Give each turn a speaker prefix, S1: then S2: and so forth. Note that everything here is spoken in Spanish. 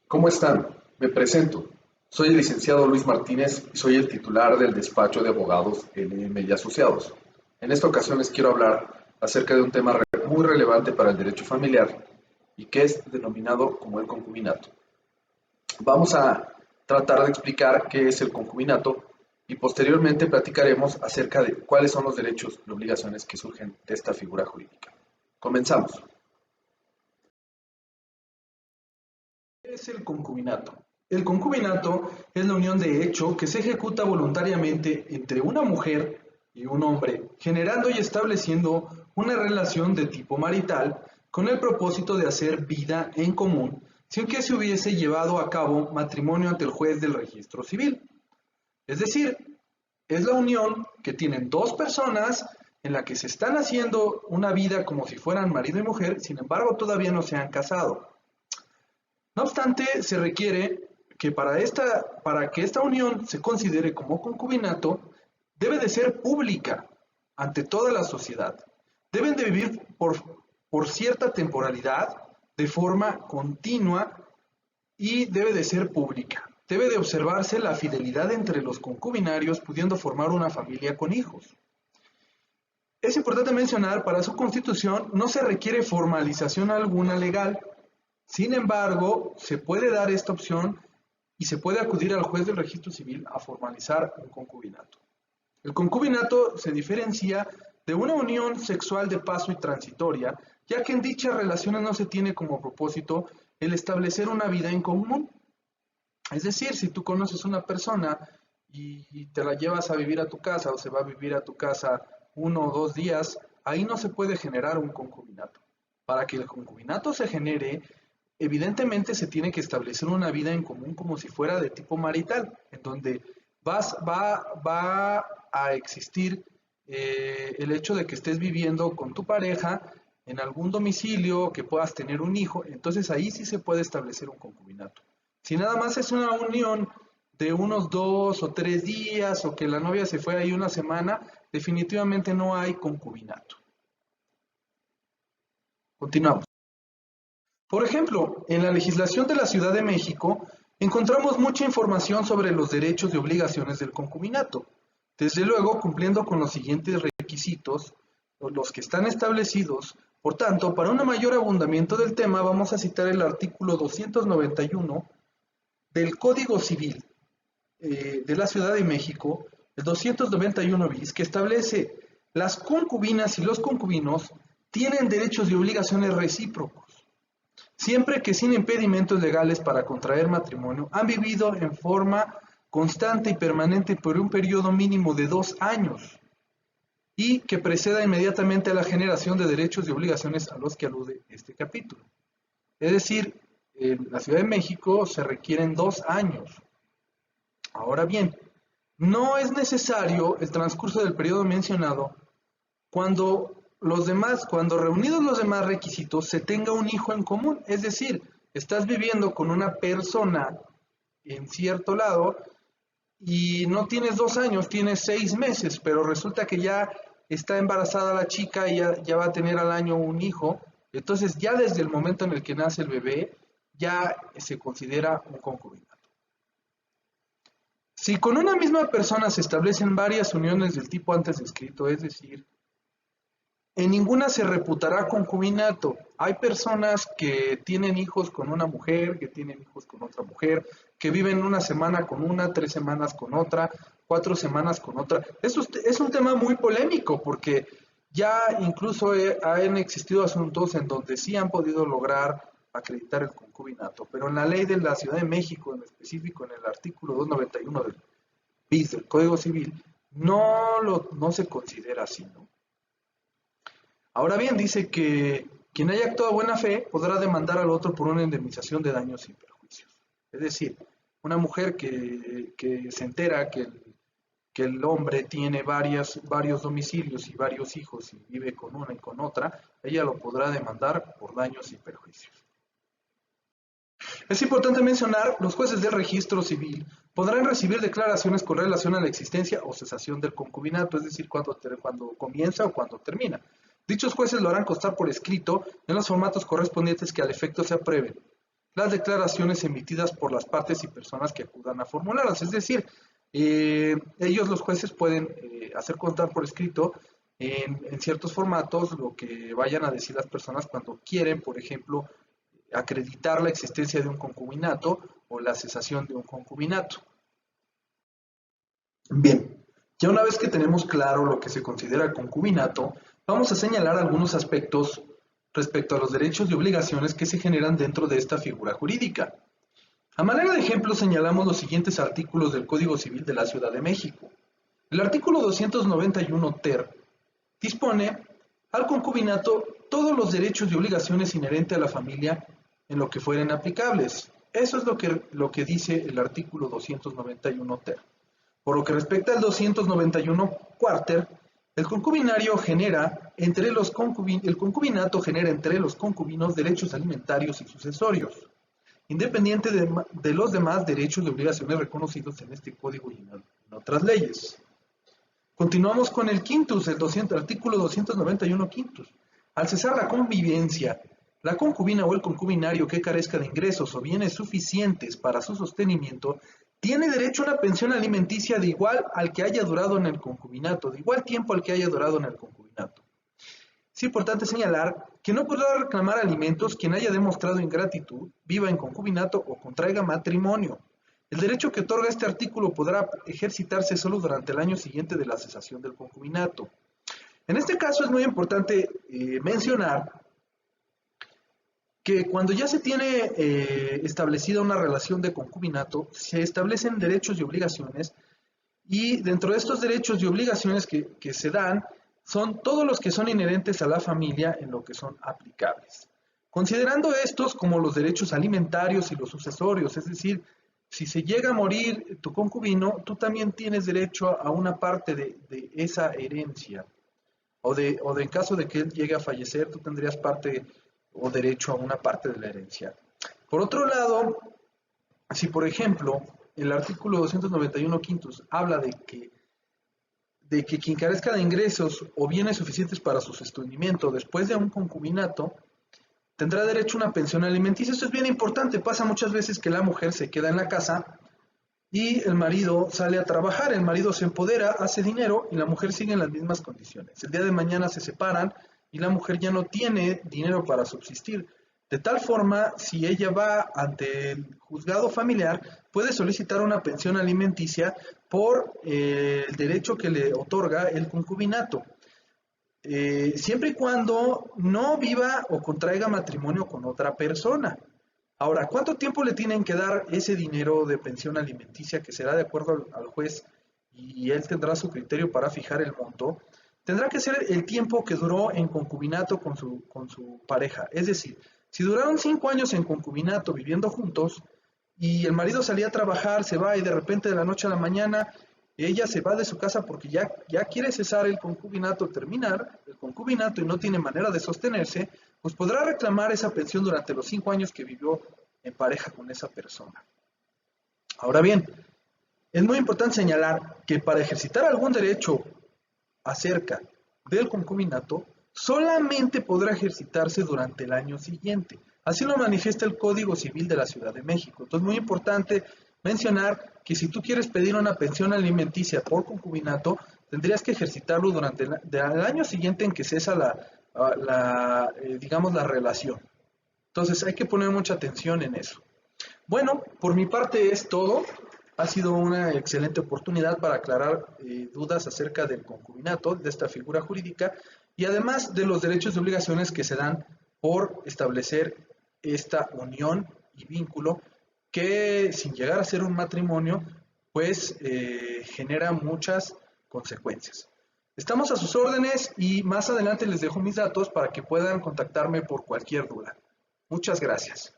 S1: ¿Cómo están? Me presento. Soy el licenciado Luis Martínez y soy el titular del despacho de abogados LM y Asociados. En esta ocasión les quiero hablar acerca de un tema muy relevante para el derecho familiar y que es denominado como el concubinato. Vamos a tratar de explicar qué es el concubinato y posteriormente platicaremos acerca de cuáles son los derechos y obligaciones que surgen de esta figura jurídica. Comenzamos. ¿Qué es el concubinato? El concubinato es la unión de hecho que se ejecuta voluntariamente entre una mujer y un hombre, generando y estableciendo una relación de tipo marital con el propósito de hacer vida en común, sin que se hubiese llevado a cabo matrimonio ante el juez del registro civil. Es decir, es la unión que tienen dos personas en la que se están haciendo una vida como si fueran marido y mujer, sin embargo todavía no se han casado. No obstante, se requiere que para que esta unión se considere como concubinato, debe de ser pública ante toda la sociedad. Deben de vivir por cierta temporalidad, de forma continua y debe de ser pública. Debe de observarse la fidelidad entre los concubinarios, pudiendo formar una familia con hijos. Es importante mencionar, para su constitución no se requiere formalización alguna legal. Sin embargo, se puede dar esta opción y se puede acudir al juez del registro civil a formalizar un concubinato. El concubinato se diferencia de una unión sexual de paso y transitoria, ya que en dichas relaciones no se tiene como propósito el establecer una vida en común. Es decir, si tú conoces una persona y te la llevas a vivir a tu casa o se va a vivir a tu casa 1 o 2 días, ahí no se puede generar un concubinato. Para que el concubinato se genere, evidentemente se tiene que establecer una vida en común como si fuera de tipo marital, en donde va a existir el hecho de que estés viviendo con tu pareja en algún domicilio, que puedas tener un hijo, entonces ahí sí se puede establecer un concubinato. Si nada más es una unión de unos 2 o 3 días o que la novia se fue ahí una semana, definitivamente no hay concubinato. Continuamos. Por ejemplo, en la legislación de la Ciudad de México encontramos mucha información sobre los derechos y obligaciones del concubinato, desde luego cumpliendo con los siguientes requisitos, los que están establecidos. Por tanto, para un mayor abundamiento del tema, vamos a citar el artículo 291 del Código Civil de la Ciudad de México, el 291 bis, que establece: las concubinas y los concubinos tienen derechos y obligaciones recíprocos, siempre que sin impedimentos legales para contraer matrimonio han vivido en forma constante y permanente por un periodo mínimo de 2 años y que preceda inmediatamente a la generación de derechos y obligaciones a los que alude este capítulo. Es decir, en la Ciudad de México se requieren 2 años. Ahora bien, no es necesario el transcurso del periodo mencionado cuando reunidos los demás requisitos se tenga un hijo en común. Es decir, estás viviendo con una persona en cierto lado y no tienes 2 años, tienes 6 meses, pero resulta que ya está embarazada la chica y ya va a tener al año un hijo. Entonces ya desde el momento en el que nace el bebé ya se considera un concubinato. Si con una misma persona se establecen varias uniones del tipo antes descrito, es decir, en ninguna se reputará concubinato. Hay personas que tienen hijos con una mujer, que tienen hijos con otra mujer, que viven una semana con una, 3 semanas con otra, 4 semanas con otra. Eso es un tema muy polémico porque ya incluso han existido asuntos en donde sí han podido lograr acreditar el concubinato, pero en la ley de la Ciudad de México, en específico en el artículo 291 del BIS del Código Civil, no se considera así, ¿no? Ahora bien, dice que quien haya actuado a buena fe podrá demandar al otro por una indemnización de daños y perjuicios. Es decir, una mujer que se entera que el hombre tiene varios domicilios y varios hijos y vive con una y con otra, ella lo podrá demandar por daños y perjuicios. Es importante mencionar, los jueces del registro civil podrán recibir declaraciones con relación a la existencia o cesación del concubinato, es decir, cuando comienza o cuando termina. Dichos jueces lo harán constar por escrito en los formatos correspondientes que al efecto se aprueben. las declaraciones emitidas por las partes y personas que acudan a formularlas. Es decir, ellos, los jueces, pueden hacer constar por escrito en ciertos formatos lo que vayan a decir las personas cuando quieren, por ejemplo, acreditar la existencia de un concubinato o la cesación de un concubinato. Bien, ya una vez que tenemos claro lo que se considera concubinato, vamos a señalar algunos aspectos respecto a los derechos y obligaciones que se generan dentro de esta figura jurídica. A manera de ejemplo, señalamos los siguientes artículos del Código Civil de la Ciudad de México. El artículo 291 ter dispone al concubinato todos los derechos y obligaciones inherentes a la familia en lo que fueren aplicables. Eso es lo que dice el artículo 291 ter. Por lo que respecta al 291 cuarter, el concubinato genera entre los concubinos derechos alimentarios y sucesorios, independiente de los demás derechos y obligaciones reconocidos en este código y en otras leyes. Continuamos con el quintus, artículo 291 quintus. Al cesar la convivencia, la concubina o el concubinario que carezca de ingresos o bienes suficientes para su sostenimiento tiene derecho a una pensión alimenticia de igual al que haya durado en el concubinato, de igual tiempo al que haya durado en el concubinato. Es importante señalar que no podrá reclamar alimentos quien haya demostrado ingratitud, viva en concubinato o contraiga matrimonio. El derecho que otorga este artículo podrá ejercitarse solo durante el año siguiente de la cesación del concubinato. En este caso es muy importante mencionar que cuando ya se tiene establecida una relación de concubinato, se establecen derechos y obligaciones, y dentro de estos derechos y obligaciones que se dan, son todos los que son inherentes a la familia en lo que son aplicables. Considerando estos como los derechos alimentarios y los sucesorios, es decir, si se llega a morir tu concubino, tú también tienes derecho a una parte de esa herencia, o en caso de que él llegue a fallecer, tú tendrías parte o derecho a una parte de la herencia. Por otro lado, si por ejemplo el artículo 291 quintus habla de que quien carezca de ingresos o bienes suficientes para su sostenimiento después de un concubinato, tendrá derecho a una pensión alimenticia. Esto es bien importante. Pasa muchas veces que la mujer se queda en la casa y el marido sale a trabajar, el marido se empodera, hace dinero y la mujer sigue en las mismas condiciones. El día de mañana se separan y la mujer ya no tiene dinero para subsistir. De tal forma, si ella va ante el juzgado familiar, puede solicitar una pensión alimenticia por el derecho que le otorga el concubinato. Siempre y cuando no viva o contraiga matrimonio con otra persona. Ahora, ¿cuánto tiempo le tienen que dar ese dinero de pensión alimenticia, que será de acuerdo al juez y él tendrá su criterio para fijar el monto? Tendrá que ser el tiempo que duró en concubinato con su pareja. Es decir, si duraron 5 años en concubinato viviendo juntos y el marido salía a trabajar, se va y de repente de la noche a la mañana ella se va de su casa porque ya quiere cesar el concubinato, terminar el concubinato y no tiene manera de sostenerse, pues podrá reclamar esa pensión durante los 5 años que vivió en pareja con esa persona. Ahora bien, es muy importante señalar que para ejercitar algún derecho acerca del concubinato, solamente podrá ejercitarse durante el año siguiente. Así lo manifiesta el Código Civil de la Ciudad de México. Entonces, muy importante mencionar que si tú quieres pedir una pensión alimenticia por concubinato, tendrías que ejercitarlo durante el año siguiente en que cesa digamos, la relación. Entonces, hay que poner mucha atención en eso. Bueno, por mi parte es todo. Ha sido una excelente oportunidad para aclarar dudas acerca del concubinato, de esta figura jurídica, y además de los derechos y obligaciones que se dan por establecer esta unión y vínculo que, sin llegar a ser un matrimonio, pues genera muchas consecuencias. Estamos a sus órdenes y más adelante les dejo mis datos para que puedan contactarme por cualquier duda. Muchas gracias.